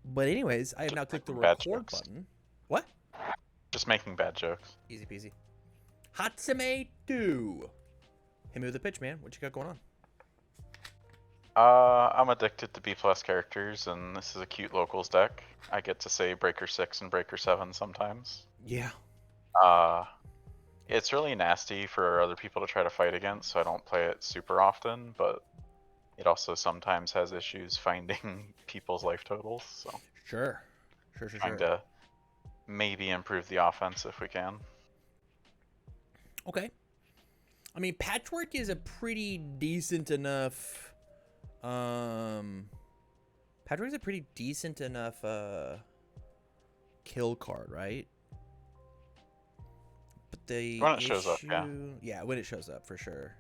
But anyways, I have Just now clicked the making bad record jokes. button. What? Just making bad jokes. Easy peasy. Hatsume 2. Hit me with a pitch, man. What you got going on? I'm addicted to B plus characters, and this is a cute locals deck. I get to say Breaker 6 and Breaker 7 sometimes. Yeah. Uh, it's really nasty for other people to try to fight against, so I don't play it super often, but it also sometimes has issues finding people's life totals, so Sure. Sure, sure, trying sure. to maybe improve the offense if we can. Okay. I mean, Patchwork is a pretty decent enough. Um, Patchwork is a pretty decent enough kill card, right? But the When it shows up, yeah. issue, yeah, when it shows up for sure.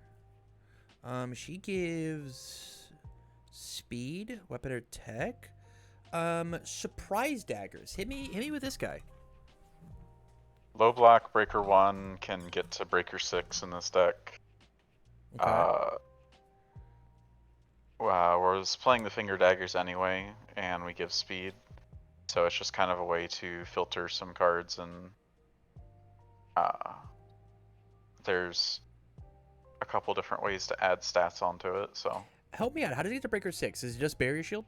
She gives speed, weapon or tech. Surprise daggers. Hit me with this guy. Low block Breaker 1 can get to Breaker 6 in this deck. Okay. We're playing the Finger Daggers anyway, and we give speed. So it's just kind of a way to filter some cards, and there's a couple different ways to add stats onto it. So Help me out. How does he get to Breaker 6? Is it just Barrier Shield?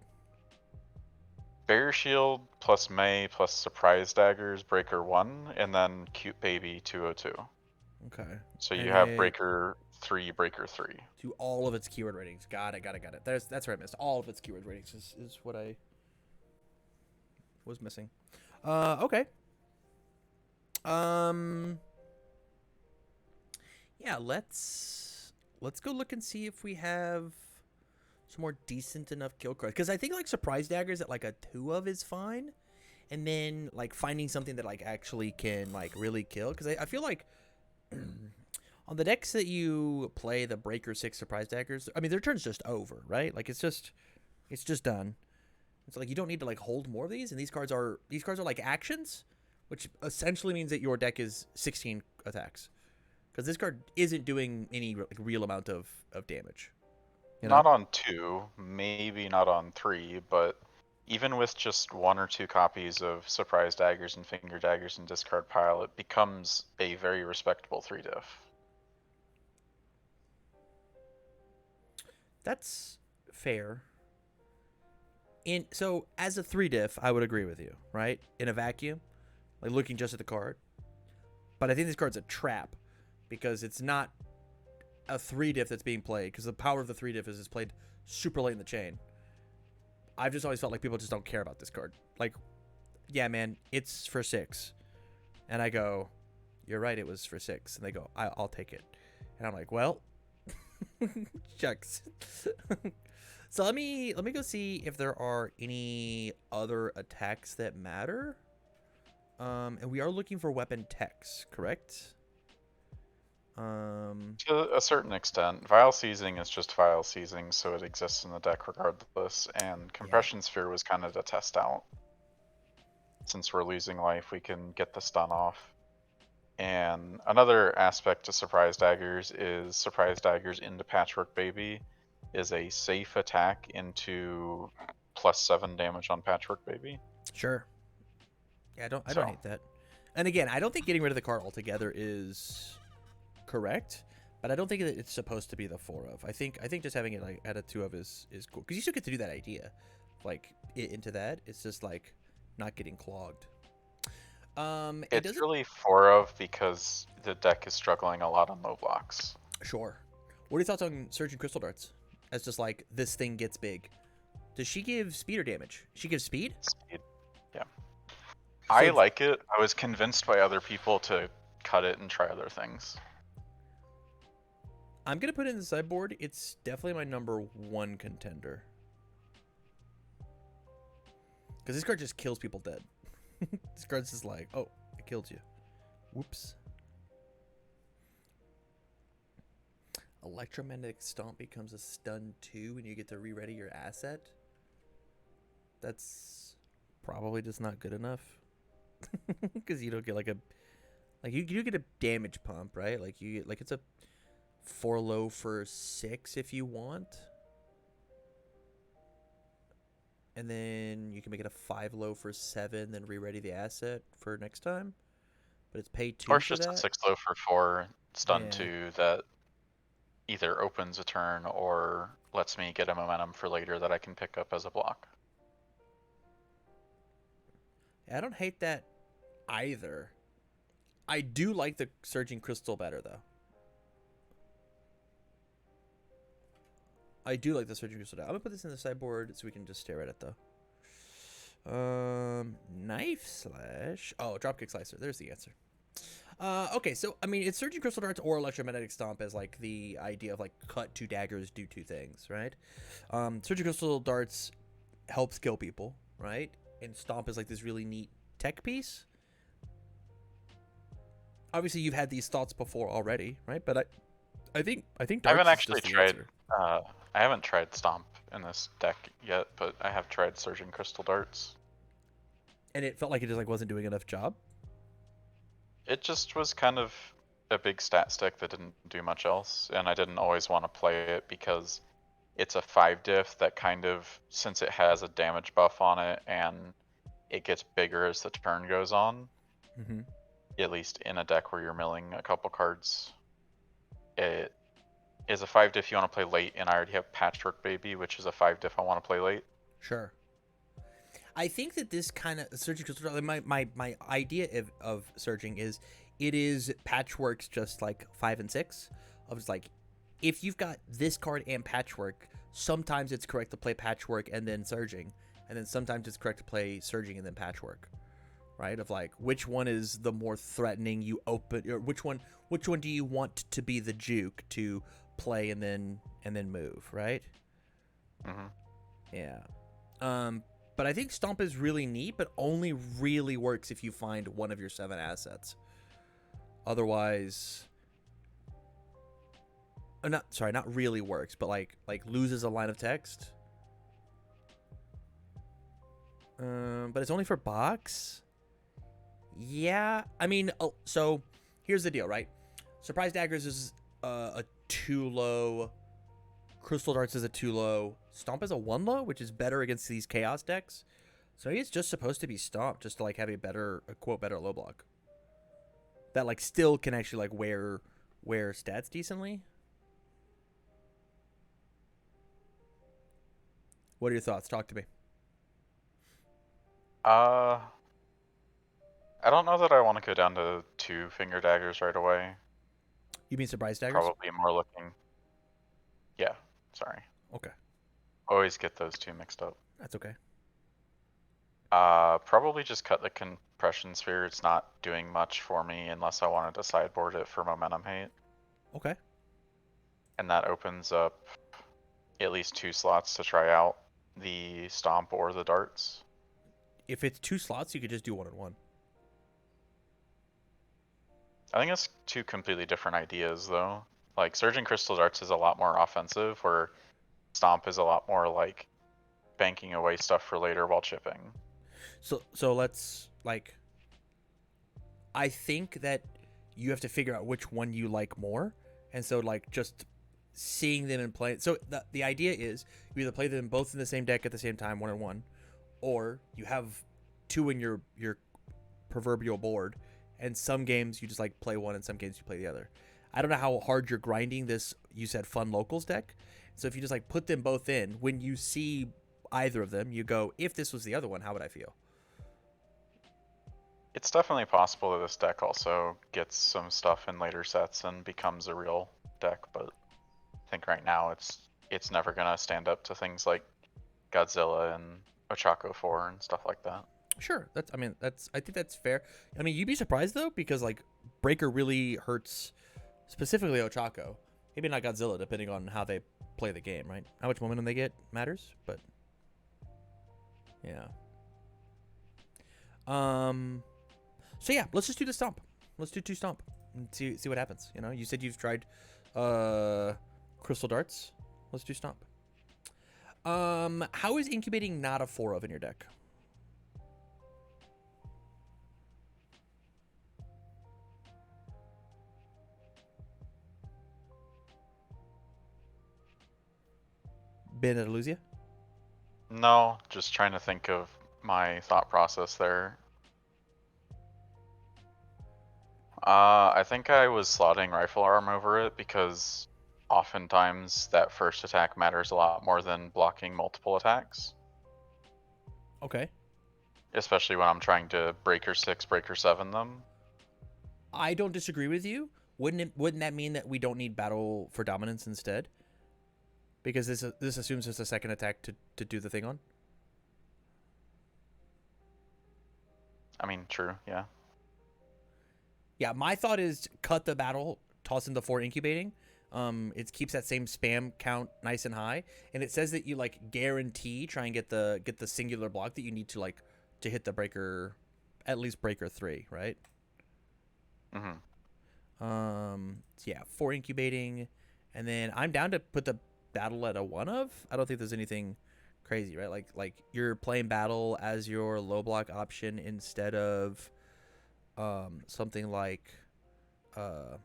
Barrier Shield plus May plus Surprise Daggers, Breaker 1, and then Cute Baby 202. Okay. So you And have then Breaker 3, Breaker 3. to all of its keyword ratings. Got it, got it, got it. That's where I missed. All of its keyword ratings is what I was missing. Okay. Um yeah, let's go look and see if we have some more decent enough kill cards. Because I think like surprise daggers at like a 2 of is fine. And then like finding something that like actually can like really kill. Because I feel like on the decks that you play the Breaker 6 surprise daggers, I mean their turn's just over, right? Like it's just done. It's like you don't need to like hold more of these, and these cards are like actions, which essentially means that your deck is 16 attacks. Because this card isn't doing any like, real amount of damage. You know? Not on 2, maybe not on 3, but even with just 1 or 2 copies of Surprise Daggers and Finger Daggers and discard pile, it becomes a very respectable 3 diff. That's fair. So as a 3 diff, I would agree with you, right? In a vacuum, like looking just at the card. But I think this card's a trap because it's not a 3 diff that's being played, because the power of the 3 diff is it's played super late in the chain. I've just always felt like people just don't care about this card. Like, yeah, man, it's for 6. And I go, you're right, it was for 6. And they go, I'll take it. And I'm like, well, shucks. So let me go see if there are any other attacks that matter. And we are looking for weapon techs, correct? To a certain extent, Vile Seizing is just Vile Seizing, so it exists in the deck regardless, and Yeah. Compression Sphere was kind of to test out. Since we're losing life, we can get the stun off. And another aspect to Surprise Daggers is Surprise Daggers into Patchwork Baby is a safe attack into +7 damage on Patchwork Baby. Sure. Yeah, I don't So hate that. And again, I don't think getting rid of the card altogether is correct, but I don't think that it's supposed to be the 4 of. I think just having it like at a 2 of is cool, because you still get to do that idea, like into that. It's just like not getting clogged. It it's doesn't. really 4 of because the deck is struggling a lot on low blocks. Sure. What are your thoughts on Surging Crystal Darts? As just like this thing gets big. Does she give speed or damage? She gives speed. Speed. Yeah. So I like it. I was convinced by other people to cut it and try other things. I'm gonna put it in the sideboard. It's definitely my number 1 contender. Because this card just kills people dead. This card's just like, oh, it killed you. Whoops. Electromagnetic Stomp becomes a stun 2 and you get to re-ready your asset. That's probably just not good enough. Because you don't get like a... Like, you get a damage pump, right? Like, you get, like, it's a 4 low for 6 if you want. and then you can make it a 5 low for 7, then re-ready the asset for next time. But it's pay Or 2 it's for just a that. 6 low for 4, stun Yeah. 2 that either opens a turn or lets me get a momentum for later that I can pick up as a block. I don't hate that either. I do like the Surging Crystal better, though. I do like the Surging Crystal. I'm gonna put this in the sideboard so we can just stare at it, though. Knife slash. Oh, dropkick slicer. There's the answer. Okay, so I mean, it's Surging Crystal Darts or Electromagnetic Stomp as like the idea of like cut 2 daggers, do 2 things, right? Surging Crystal Darts helps kill people, right? And Stomp is like this really neat tech piece. Obviously, you've had these thoughts before already, right? But I think I haven't Darts is actually just the tried. answer. I haven't tried Stomp in this deck yet, but I have tried Surging Crystal Darts. And it felt like it just like wasn't doing enough job. It just was kind of a big stat stick that didn't do much else, and I didn't always want to play it because it's a 5 diff that kind of, since it has a damage buff on it and it gets bigger as the turn goes on, Mm-hmm. at least in a deck where you're milling a couple cards, it is a 5 diff you want to play late, and I already have Patchwork Baby, which is a 5 diff I want to play late. Sure. I think that this kind of Surging Crystal, my idea of Surging is it is Patchworks just like 5 and 6. Of just like, if you've got this card and Patchwork, sometimes it's correct to play Patchwork and then Surging, and then sometimes it's correct to play Surging and then Patchwork, right? Of like, which one is the more threatening you open, or which one do you want to be the juke to play and then move, right? Mm-hmm. Yeah. But I think Stomp is really neat, but only really works if you find one of your 7 assets. Otherwise, not really works, but like loses a line of text. But it's only for box. Yeah, I mean, so here's the deal, right? Surprise Daggers is a 2 low. Crystal Darts is a 2 low. Stomp is a 1 low, which is better against these Chaos decks. So it's just supposed to be Stomp, just to like have a quote better low block. That like still can actually like wear stats decently. What are your thoughts? Talk to me. I don't know that I want to go down to 2 Finger Daggers right away. You mean Surprise Daggers? Probably more looking. Yeah, sorry. Okay, Always get those 2 mixed up. that's okay. Probably just cut the Compression Sphere. It's not doing much for me unless I wanted to sideboard it for momentum hate. Okay. And that opens up at least 2 slots to try out the Stomp or the Darts. If it's 2 slots, you could just do 1 and 1. I think it's 2 completely different ideas though. Like Surging Crystal Darts is a lot more offensive, where Stomp is a lot more like banking away stuff for later while chipping. So let's like. I think that you have to figure out which one you like more, and so like just seeing them and playing. So the idea is you either play them both in the same deck at the same time, 1 and 1, or you have 2 in your proverbial board, and some games you just like play one and some games you play the other. I don't know how hard you're grinding this, you said fun locals deck. So if you just like put them both in, when you see either of them, you go, if this was the other one, how would I feel? It's definitely possible that this deck also gets some stuff in later sets and becomes a real deck, but I think right now it's never gonna stand up to things like Godzilla and Ochako 4 and stuff like that. Sure, I think that's fair. I mean, you'd be surprised though, because like Breaker really hurts specifically Ochako. Maybe not Godzilla, depending on how they play the game, right? How much momentum they get matters, but yeah. So yeah, let's just do the Stomp. Let's do 2 Stomp and see what happens. You know, you said you've tried Crystal Darts. Let's do Stomp. How is Incubating not a 4 of in your deck? Ben, did I lose you? No, just trying to think of my thought process there. I think I was slotting rifle arm over it because oftentimes that first attack matters a lot more than blocking multiple attacks. Okay. Especially when I'm trying to breaker 6, breaker 7 them. I don't disagree with you. Wouldn't that mean that we don't need battle for dominance instead? Because this assumes it's a second attack to do the thing on. I mean, true, yeah. Yeah, my thought is cut the battle, toss in the 4 incubating. It keeps that same spam count nice and high, and it says that you like guarantee try and get the singular block that you need to like to hit the breaker, at least breaker 3, right? So yeah, 4 incubating, and then I'm down to put the battle at a 1 of. I don't think there's anything crazy, right? Like you're playing battle as your low block option instead of something like the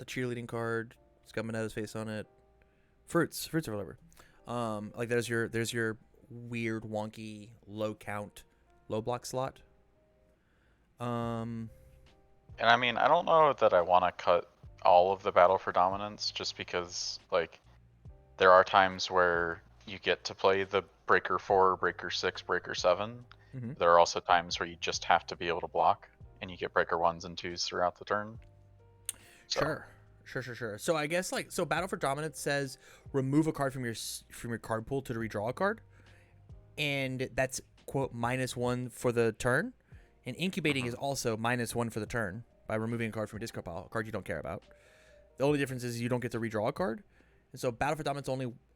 cheerleading card. It's got Minetta's face on it. Fruits or whatever. Like there's your weird wonky low count low block slot. And I mean, I don't know that I want to cut all of the battle for dominance just because, like, there are times where you get to play the breaker 4, breaker 6, breaker 7. Mm-hmm. There are also times where you just have to be able to block and you get breaker 1s and 2s throughout the turn. So. Sure. So I guess so battle for dominance says remove a card from your card pool to redraw a card, and that's quote -1 for the turn. And incubating is also -1 for the turn by removing a card from your discard pile, a card you don't care about. The only difference is you don't get to redraw a card. And so battle for dominance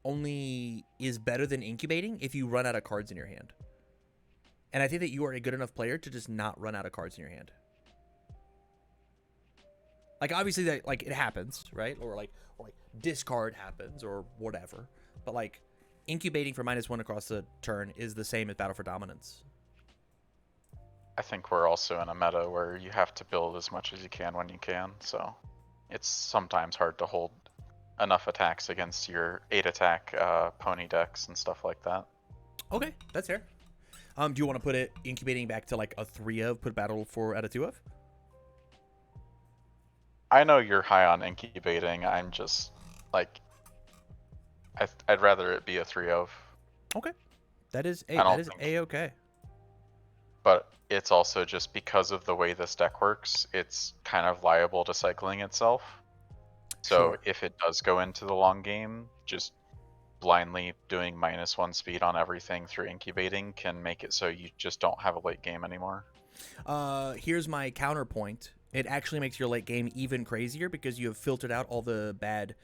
only is better than incubating if you run out of cards in your hand. And I think that you are a good enough player to just not run out of cards in your hand. Like obviously that like it happens, right? Or like discard happens or whatever. But like incubating for -1 across the turn is the same as battle for dominance. I think we're also in a meta where you have to build as much as you can when you can, so it's sometimes hard to hold enough attacks against your 8 attack pony decks and stuff like that. Okay, that's fair. Do you want to put it incubating back to like a 3 of, put battle for at a 2 of? I know you're high on incubating. I'm just like, I'd rather it be a 3 of. Okay, that is a-okay. But it's also just because of the way this deck works, it's kind of liable to cycling itself. So Sure. if it does go into the long game, just blindly doing -1 speed on everything through incubating can make it so you just don't have a late game anymore. Here's my counterpoint. It actually makes your late game even crazier because you have filtered out all the bad,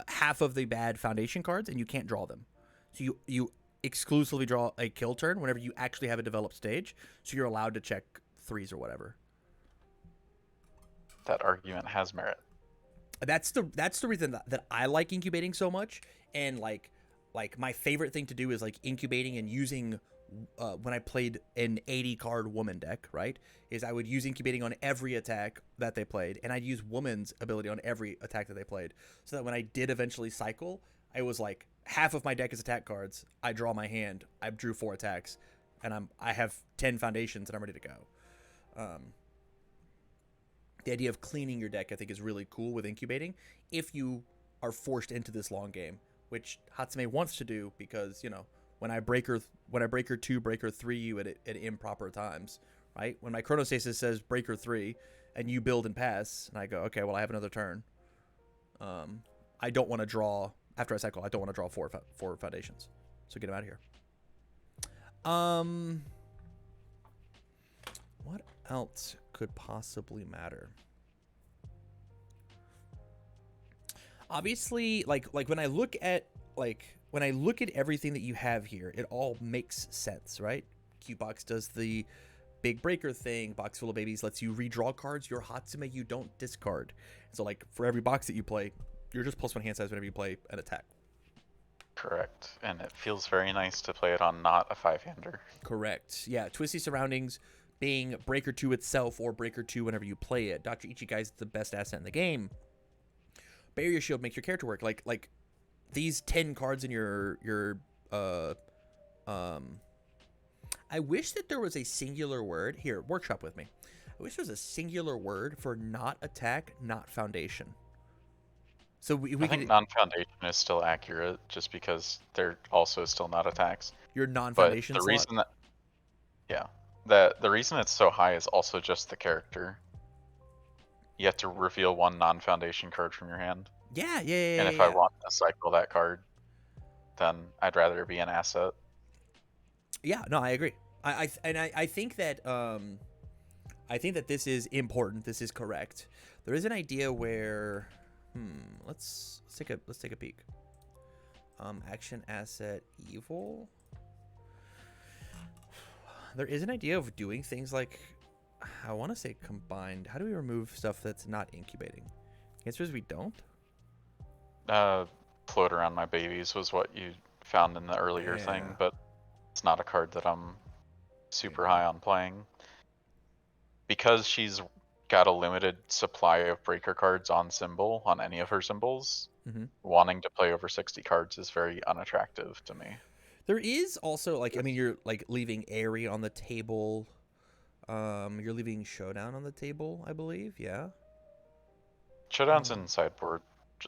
half of the bad foundation cards, and you can't draw them. So you exclusively draw a kill turn whenever you actually have a developed stage. So you're allowed to check 3s or whatever. That argument has merit. That's the reason that I like incubating so much, and like my favorite thing to do is like incubating and using when I played an 80 card woman deck, right, is I would use incubating on every attack that they played, and I'd use woman's ability on every attack that they played, so that when I did eventually cycle, I was like half of my deck is attack cards. I draw my hand, I drew 4 attacks, and I have 10 foundations and I'm ready to go. The idea of cleaning your deck, I think, is really cool with incubating if you are forced into this long game, which Hatsume wants to do because, you know, when I breaker 2, breaker 3 you at improper times, right? When my chronostasis says breaker 3 and you build and pass, and I go, okay, well, I have another turn. I don't want to draw, after I cycle, I don't want to draw 4 foundations. So get them out of here. What else could possibly matter? Obviously, like when I look at everything that you have here, it all makes sense, right? Q-Box does the big breaker thing. Box full of babies lets you redraw cards. Your Hatsume you don't discard. So like for every box that you play, you're just +1 hand size whenever you play an attack. Correct. And it feels very nice to play it on not a 5-hander. Correct. Yeah, Twisty Surroundings being breaker 2 itself or breaker 2 whenever you play it. Dr. Ichigai is the best asset in the game. barrier shield makes your character work. Like these 10 cards in your I wish that there was a singular word here. Workshop with me. I wish there was a singular word for not attack, not foundation. So we I think could non-foundation is still accurate, just because they're also still not attacks. your But non-foundation the slot. reason that, yeah, the reason it's so high is also just the character. You have to reveal one non-foundation card from your hand, Yeah, yeah, yeah, and yeah, if I yeah. want to cycle that card, then I'd rather it be an asset. Yeah, no, I agree. I think that I think that this is important. This is correct. There is an idea where let's take a peek. Action asset evil. There is an idea of doing things like, I want to say combined. How do we remove stuff that's not incubating? The answer is we don't. Float around my babies was what you found in the earlier Yeah. thing, but it's not a card that I'm super Yeah. high on playing. Because she's got a limited supply of breaker cards on symbol, on any of her symbols, Mm-hmm. wanting to play over 60 cards is very unattractive to me. There is also like, I mean, you're like leaving Airy on the table. You're leaving Showdown on the table, I believe. Yeah. Showdown's in sideboard.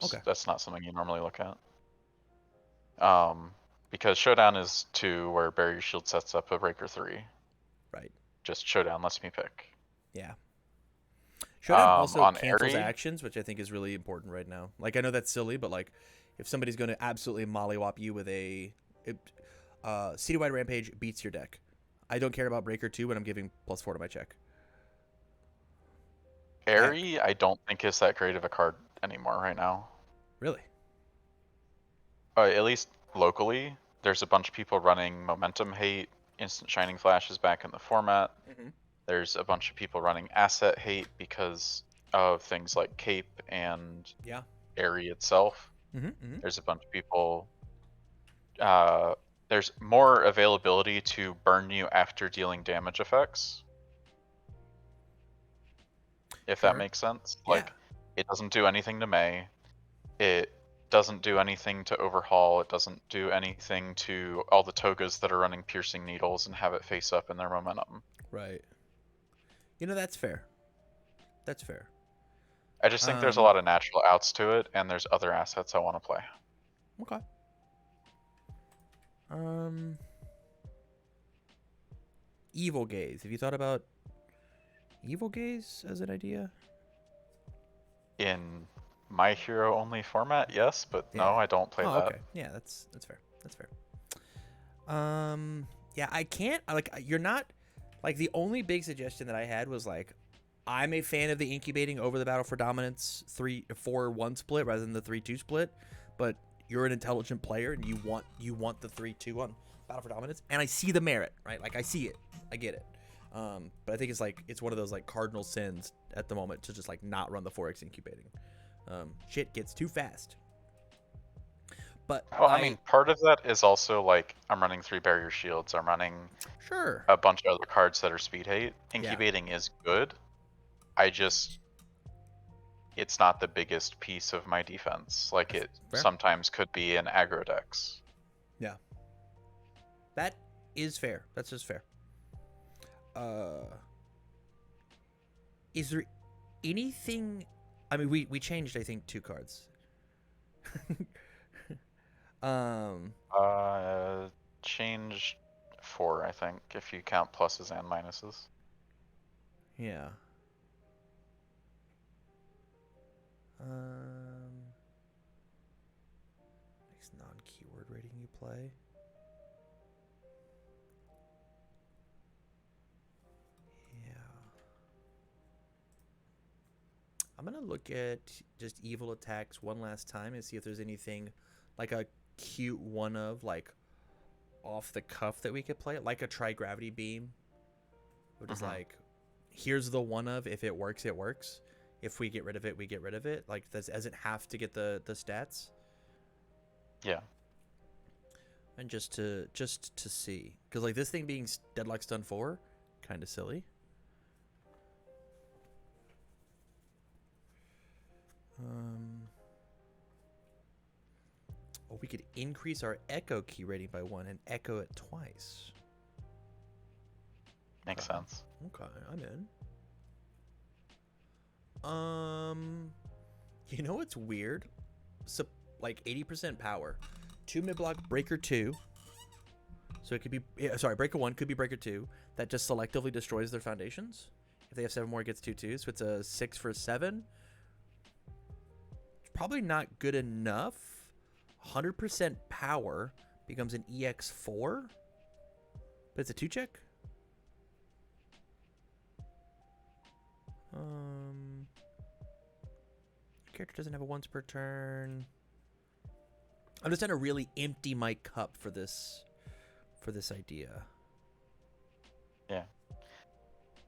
Okay. That's not something you normally look at. Because Showdown is 2, where Barrier Shield sets up a breaker 3. Right. Just Showdown lets me pick. Yeah. Showdown also On cancels Airy, actions, which I think is really important right now. Like, I know that's silly, but like, if somebody's going to absolutely mollywop you with a citywide rampage beats your deck. I don't care about breaker 2 when I'm giving +4 to my check. Airy, I don't think is that great of a card anymore right now. Really? At least locally, there's a bunch of people running Momentum Hate. Instant Shining Flash is back in the format. Mm-hmm. There's a bunch of people running Asset Hate because of things like Cape and Yeah. Airy itself. Mm-hmm. Mm-hmm. There's a bunch of people. There's more availability to burn you after dealing damage effects. If that Sure. makes sense. Yeah. Like, it doesn't do anything to May. It doesn't do anything to Overhaul. It doesn't do anything to all the Togas that are running Piercing Needles and have it face up in their momentum. Right. You know, that's fair. That's fair. I just think there's a lot of natural outs to it, and there's other assets I want to play. Okay. Evil Gaze. Have you thought about Evil Gaze as an idea? In My Hero only format, yes, but no, Yeah. I don't play that. Okay. Yeah, that's fair. That's fair. Yeah, I can't like you're not like the only big suggestion that I had was like I'm a fan of the incubating over the Battle for Dominance 3-4-1 split rather than the 3-2 split, but you're an intelligent player and you want the 3-2 on Battle for Dominance, and I see the merit, right? Like I see it. I get it. But I think it's one of those like cardinal sins at the moment to just like not run the 4x incubating. Shit gets too fast. But Well, I mean, part of that is also like I'm running 3 barrier shields. I'm running sure. a bunch of other cards that are speed hate. Incubating is good. It's not the biggest piece of my defense. Like it Fair. sometimes could be an aggro dex. Yeah. That is fair. That's just fair. Is there anything? I mean, we changed, I think, 2 cards. Changed 4, I think, if you count pluses and minuses. Yeah. Next non-keyword rating you play. Yeah. I'm gonna look at just evil attacks one last time and see if there's anything like a cute one of like off the cuff that we could play, like a tri-gravity beam, which is like, here's the one of, if it works, it works. If we get rid of it, we get rid of it. Like, this doesn't have to get the stats. Yeah. And just to see, because like this thing being deadlock stun 4, kind of silly. Or we could increase our echo key rating by 1 and echo it twice. Makes Okay. sense. Okay, I'm in. You know what's weird? So, like 80% power. 2 mid block, breaker 2. So it could be, breaker 1 could be breaker 2. That just selectively destroys their foundations. If they have 7 more, it gets 2/2. So it's a 6 for 7. It's probably not good enough. 100% power becomes an EX4. But it's a 2 check. Character doesn't have a once per turn. I'm just trying to really empty my cup for this idea. Yeah.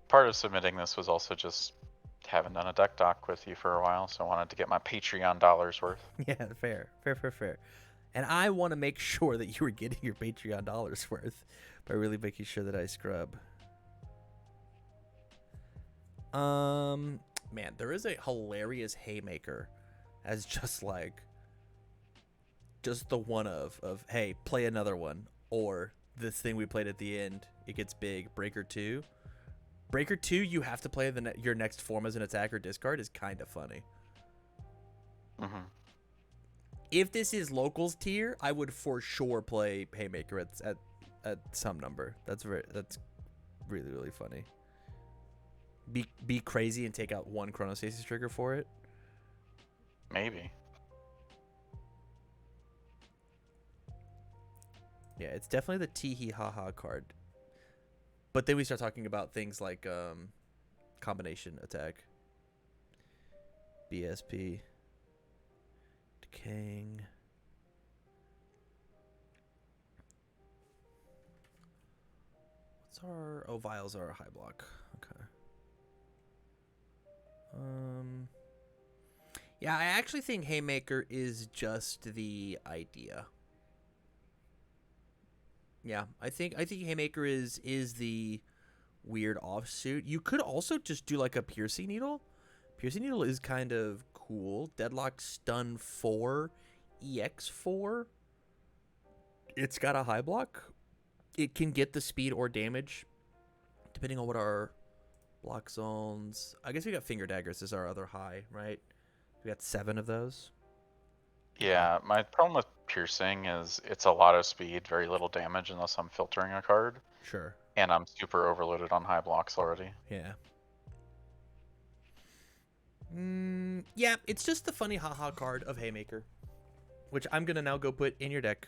Part of submitting this was also just haven't done a deck doc with you for a while, so I wanted to get my Patreon dollars worth. Yeah, fair. And I want to make sure that you were getting your Patreon dollars worth by really making sure that I scrub. Man, there is a hilarious haymaker as just the one of hey, play another one, or this thing we played at the end, it gets big, breaker 2. Breaker 2, you have to play your next form as an attack or discard is kind of funny. Mm-hmm. If this is locals tier, I would for sure play haymaker at some number. That's really, really funny. Be crazy and take out 1 Chronostasis trigger for it. Maybe. Yeah, it's definitely the tee haha card. But then we start talking about things like combination attack, BSP, decaying. What's our vials are a high block. Okay. Yeah, I actually think haymaker is just the idea. Yeah, I think haymaker is the weird offsuit. You could also just do like a piercing needle. Piercing needle is kind of cool. Deadlock stun 4, EX4. It's got a high block. It can get the speed or damage depending on what our block zones. I guess we got finger daggers as our other high, right? We got 7 of those. Yeah, my problem with piercing is it's a lot of speed, very little damage unless I'm filtering a card. Sure. And I'm super overloaded on high blocks already. Yeah. Yeah, it's just the funny haha card of haymaker, which I'm going to now go put in your deck.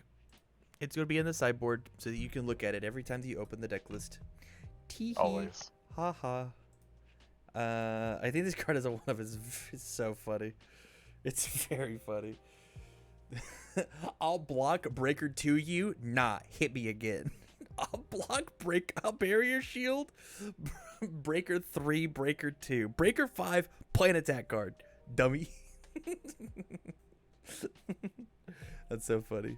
It's going to be in the sideboard so that you can look at it every time that you open the deck list. Tee-hee. Always. Haha. I think this card is one of his. It's so funny. It's very funny. I'll block breaker 2 you. Nah, hit me again. I'll barrier shield. Breaker 3, breaker 2. Breaker 5, play an attack card. Dummy. That's so funny.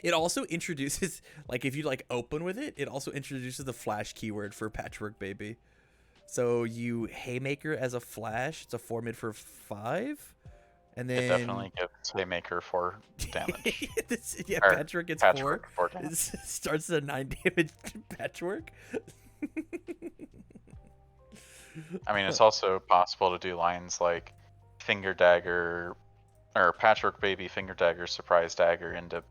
It also introduces, like, if you like open with it, it also introduces the flash keyword for Patchwork Baby. So you haymaker as a flash. It's a 4 mid for 5. And then It definitely gives Haymaker 4 damage. Yeah, Or Patchwork gets Patchwork 4. 4 It damage. starts at a 9 damage Patchwork. I mean, it's also possible to do lines like Finger Dagger, or Patchwork Baby, Finger Dagger, Surprise Dagger into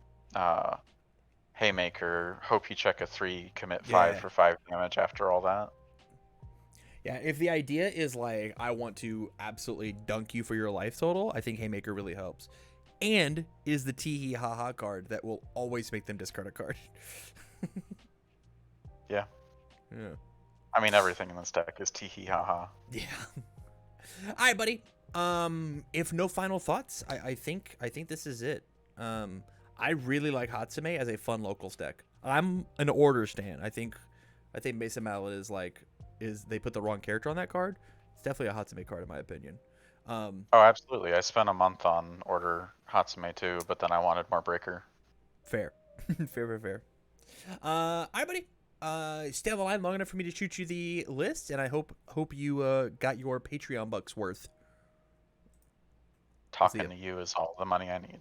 Haymaker, hope you check a 3, commit 5 Yeah. for 5 damage after all that. Yeah, if the idea is like, I want to absolutely dunk you for your life total, I think Haymaker really helps. And is the tee haha card that will always make them discard a card. Yeah. Yeah. I mean, everything in this deck is tee hee haha. Yeah. All right, buddy. If no final thoughts, I think this is it. I really like Hatsume as a fun locals deck. I'm an order stan. I think Mesa Mallet is they put the wrong character on that card. It's definitely a Hatsume card in my opinion. Oh, absolutely. I spent a month on Order Hatsume too, but then I wanted more Breaker. Fair. fair. All right, buddy. Stay on the line long enough for me to shoot you the list, and I hope you got your Patreon bucks worth. talking deal. to you is all the money I need.